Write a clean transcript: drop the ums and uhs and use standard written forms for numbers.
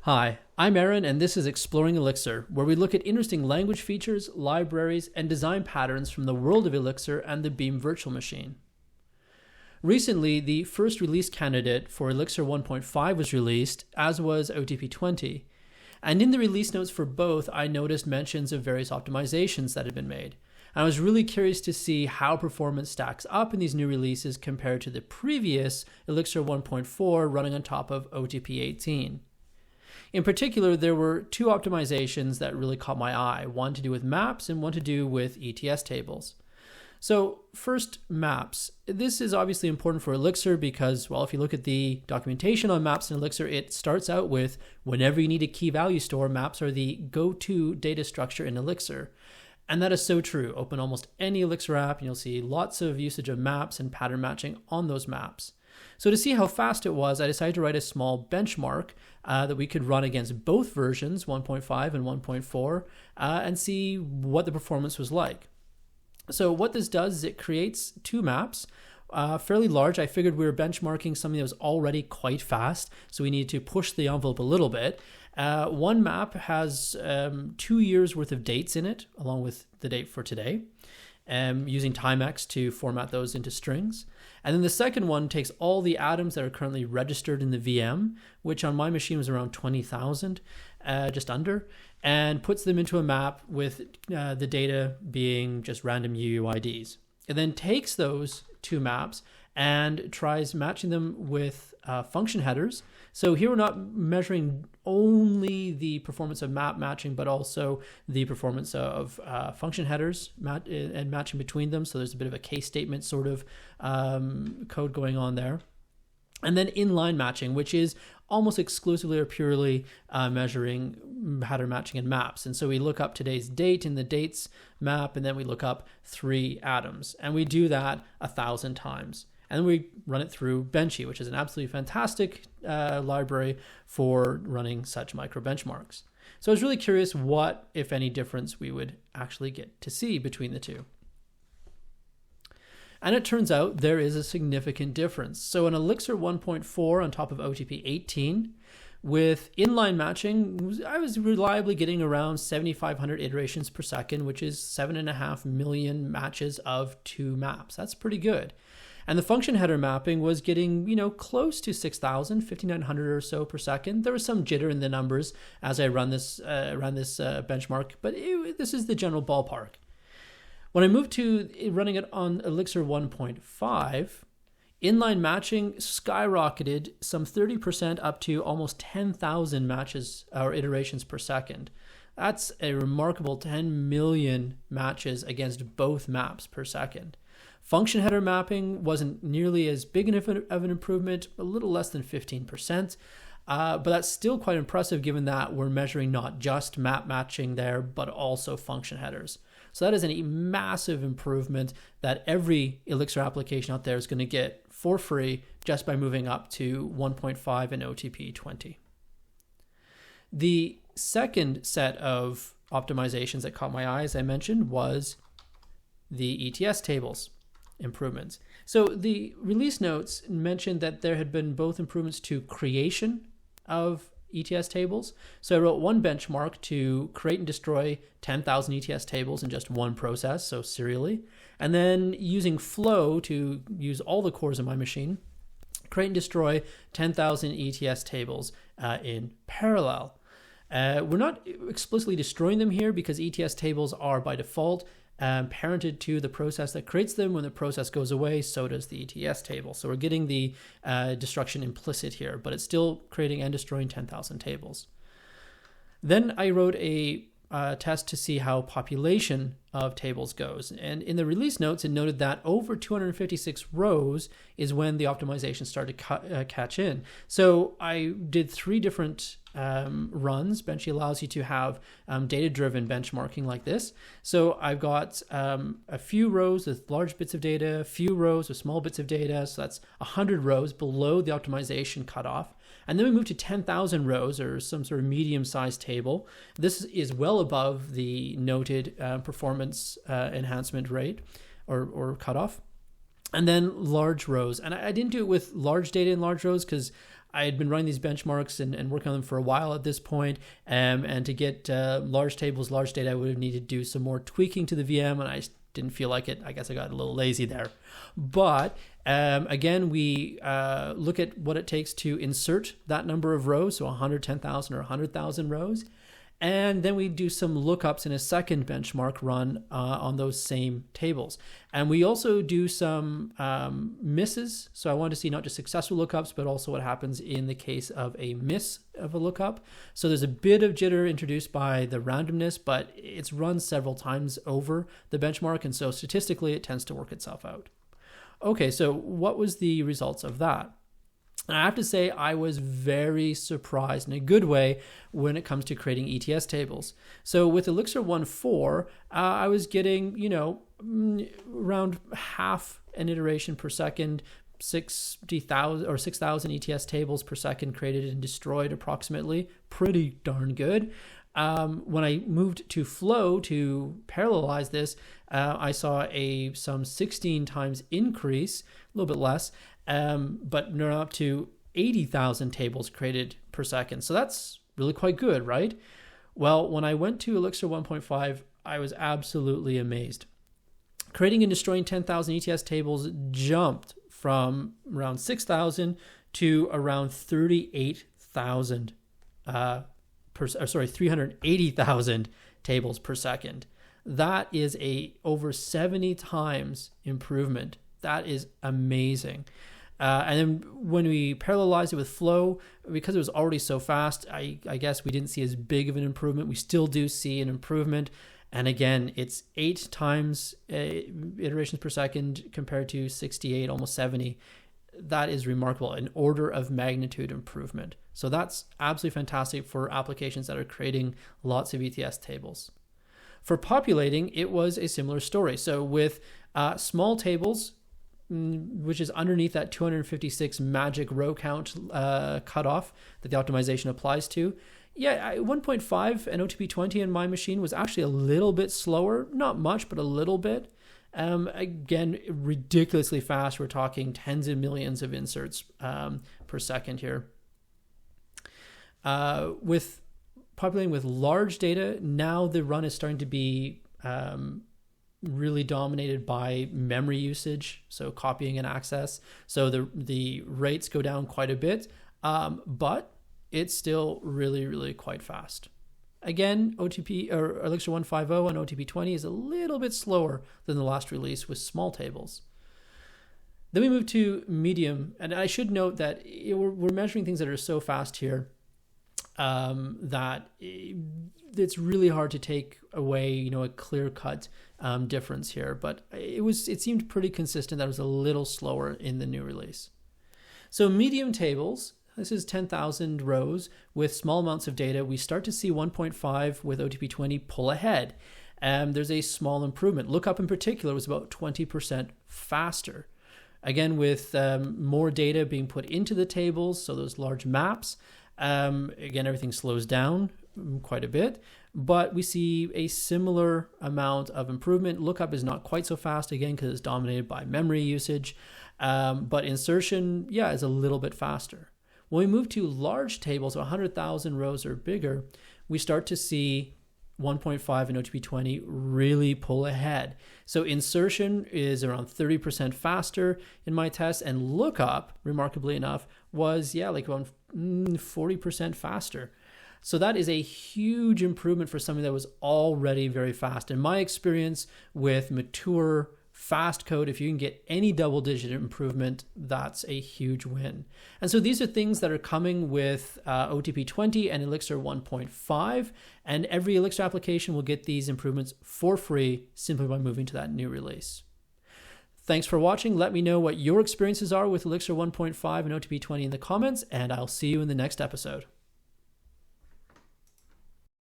Hi, I'm Aaron, and this is Exploring Elixir, where we look at interesting language features, libraries, and design patterns from the world of Elixir and the Beam virtual machine. Recently, the first release candidate for Elixir 1.5 was released, as was OTP 20. And in the release notes for both, I noticed mentions of various optimizations that had been made. And I was really curious to see how performance stacks up in these new releases compared to the previous Elixir 1.4 running on top of OTP 18. In particular, there were two optimizations that really caught my eye, one to do with maps and one to do with ETS tables. So first, maps. This is obviously important for Elixir because, well, if you look at the documentation on maps in Elixir, it starts out with, whenever you need a key value store, maps are the go-to data structure in Elixir. And that is so true. Open almost any Elixir app and you'll see lots of usage of maps and pattern matching on those maps. So to see how fast it was, I decided to write a small benchmark that we could run against both versions, 1.5 and 1.4, and see what the performance was like. So what this does is it creates two maps, fairly large. I figured we were benchmarking something that was already quite fast, so we needed to push the envelope a little bit. One map has 2 years worth of dates in it, along with the date for today, using timex to format those into strings. And then the second one takes all the atoms that are currently registered in the VM, which on my machine was around 20,000, just under, and puts them into a map with the data being just random UUIDs. It then takes those two maps and tries matching them with function headers. So here we're not measuring only the performance of map matching, but also the performance of function headers and matching between them. So there's a bit of a case statement sort of code going on there. And then inline matching, which is almost exclusively or purely measuring pattern matching in maps. And so we look up today's date in the dates map, and then we look up 3 atoms. And we do that 1,000 times. And then we run it through Benchy, which is an absolutely fantastic library for running such micro benchmarks. So I was really curious what, if any, difference we would actually get to see between the two. And it turns out there is a significant difference. So in Elixir 1.4 on top of OTP 18, with inline matching, I was reliably getting around 7,500 iterations per second, which is 7.5 million matches of 2 maps. That's pretty good. And the function header mapping was getting, close to 6,000, 5,900 or so per second. There was some jitter in the numbers as I ran this benchmark, but this is the general ballpark. When I moved to running it on Elixir 1.5, inline matching skyrocketed some 30% up to almost 10,000 matches or iterations per second. That's a remarkable 10 million matches against both maps per second. Function header mapping wasn't nearly as big of an improvement, a little less than 15%, but that's still quite impressive given that we're measuring not just map matching there, but also function headers. So that is a massive improvement that every Elixir application out there is going to get for free just by moving up to 1.5 and OTP 20. The second set of optimizations that caught my eye, as I mentioned, was the ETS tables improvements. So the release notes mentioned that there had been both improvements to creation of ETS tables. So I wrote one benchmark to create and destroy 10,000 ETS tables in just one process, so serially. And then using Flow to use all the cores in my machine, create and destroy 10,000 ETS tables in parallel. We're not explicitly destroying them here because ETS tables are by default parented to the process that creates them. When the process goes away, so does the ETS table. So we're getting the destruction implicit here, but it's still creating and destroying 10,000 tables. Then I wrote a test to see how population of tables goes. And in the release notes, it noted that over 256 rows is when the optimization started to catch in. So I did 3 different runs. Benchy allows you to have data-driven benchmarking like this. So I've got a few rows with large bits of data, a few rows with small bits of data. So that's 100 rows below the optimization cutoff. And then we move to 10,000 rows or some sort of medium-sized table. This is well above the noted performance enhancement rate or cutoff. And then large rows. And I didn't do it with large data in large rows because I had been running these benchmarks and working on them for a while at this point, and to get large tables, large data, I would have needed to do some more tweaking to the VM, and I didn't feel like it. I guess I got a little lazy there. But again, we look at what it takes to insert that number of rows, so 110,000 or 100,000 rows. And then we do some lookups in a second benchmark run on those same tables. And we also do some misses. So I want to see not just successful lookups, but also what happens in the case of a miss of a lookup. So there's a bit of jitter introduced by the randomness, but it's run several times over the benchmark. And so statistically, it tends to work itself out. Okay, so what was the results of that? And I have to say, I was very surprised in a good way when it comes to creating ETS tables. So with Elixir 1.4, I was getting, around half an iteration per second, 60,000 or 6,000 ETS tables per second created and destroyed approximately. Pretty darn good. When I moved to Flow to parallelize this, I saw some 16 times increase, a little bit less, but we're up to 80,000 tables created per second. So that's really quite good, right? Well, when I went to Elixir 1.5, I was absolutely amazed. Creating and destroying 10,000 ETS tables jumped from around 6,000 to around 38,000, 380,000 tables per second. That is over 70 times improvement. That is amazing. And then when we parallelized it with Flow, because it was already so fast, I guess we didn't see as big of an improvement. We still do see an improvement. And again, it's 8 times iterations per second compared to 68, almost 70. That is remarkable, an order of magnitude improvement. So that's absolutely fantastic for applications that are creating lots of ETS tables. For populating, it was a similar story. So with small tables, which is underneath that 256 magic row count cutoff that the optimization applies to. 1.5 and OTP20 in my machine was actually a little bit slower, not much, but a little bit. Again, ridiculously fast. We're talking tens of millions of inserts per second here. With populating with large data, now the run is starting to be really dominated by memory usage, so copying and access. So the rates go down quite a bit, but it's still really, really quite fast. Again, OTP or Elixir 1.5.0 and OTP20 is a little bit slower than the last release with small tables. Then we move to medium, and I should note that we're measuring things that are so fast here that it's really hard to take away, a clear-cut difference here. But it seemed pretty consistent that it was a little slower in the new release. So medium tables. This is 10,000 rows with small amounts of data. We start to see 1.5 with OTP20 pull ahead. There's a small improvement. Lookup in particular was about 20% faster. Again, with more data being put into the tables, so those large maps, again, everything slows down quite a bit, but we see a similar amount of improvement. Lookup is not quite so fast, again, because it's dominated by memory usage, but insertion, is a little bit faster. When we move to large tables, 100,000 rows or bigger, we start to see 1.5 and OTP20 really pull ahead. So insertion is around 30% faster in my test, and lookup, remarkably enough, was around 40% faster. So that is a huge improvement for something that was already very fast. In my experience with mature fast code, if you can get any double-digit improvement, that's a huge win. And so these are things that are coming with OTP20 and Elixir 1.5, and every Elixir application will get these improvements for free simply by moving to that new release. Thanks for watching. Let me know what your experiences are with Elixir 1.5 and OTP20 in the comments, and I'll see you in the next episode.